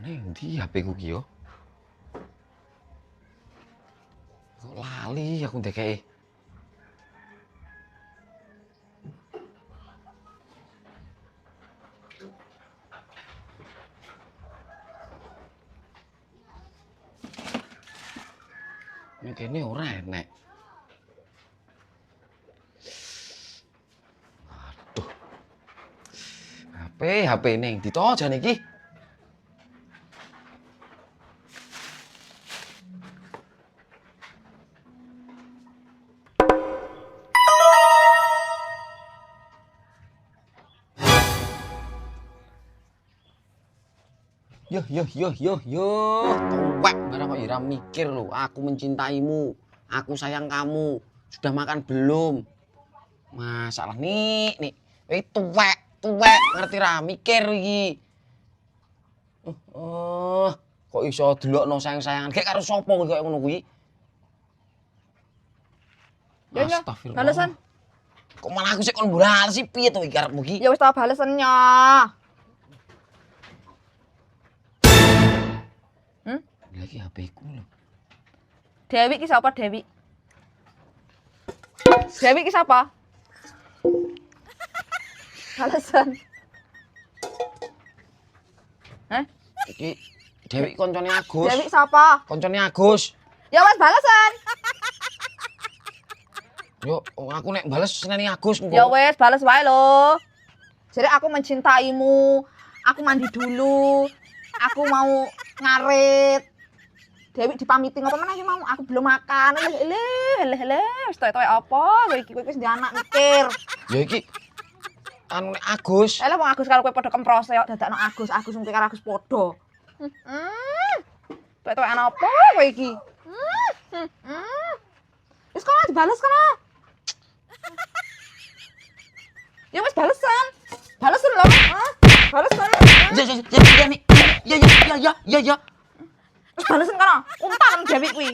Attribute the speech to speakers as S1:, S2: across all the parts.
S1: Ning ndi HP ku ki yo? Kok lali aku ndekeke. Ning kene ora enek. Aduh. HP ning ndi to jane iki? Yo. Tuwek barang kok ira mikir lho. Aku mencintaimu. Aku sayang kamu. Sudah makan belum? Masalah nih. Tuwek. Ngerti ra mikir iki. Kok iso delokno sayang-sayangan kayak karo sapa kowe koyo ngono kuwi?
S2: Ya,
S1: Astagfirullah.
S2: balesan.
S1: Kok malah aku sik kon boral sih piye to iki karepmu iki?
S2: Ya wis tak balesannya.
S1: Lagi HP ku lho.
S2: Dewi ki siapa Dewi? Dewi ki siapa? Balesan.
S1: Iki Dewi koncone Agus.
S2: Dewi siapa?
S1: Koncone Agus.
S2: Ya wis balesan.
S1: Yo, aku nek bales seneni Agus engko.
S2: Ya wis bales wae lho. Jadi aku mencintaimu. Aku mandi dulu. Aku mau ngarit. Dewi dipamiti ngopo meneh iki mau? Aku belum makan. Wis toy-toy apa? Kowe iki wis ndek anak mikir.
S1: Ya iki anu nek Agus.
S2: Lah wong Agus karo kowe padha kemprose kok dadakno Agus mungkin karo Agus padha. Toy-toy ana apa kowe iki? Wis kono dibales kono. Ya wis balesan. Balesan lho. Bales kono.
S1: Ya nih. Ya.
S2: Wis balesan kono. Untar Dewi kuwi.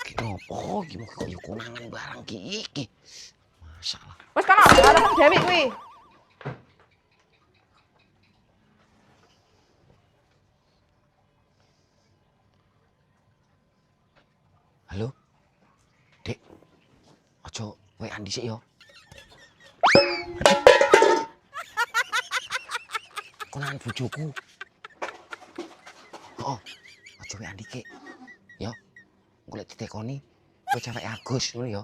S1: Kenapa iki kok konangan barang iki? Masalah.
S2: Wis kono balesan Dewi kuwi.
S1: Halo. Dek. Aja WA-an dhisik yo. Konangan bojoku. Oh, aja WA-an dikik. Yo. Golek ditekoni kowe cewek Agus ngono yo.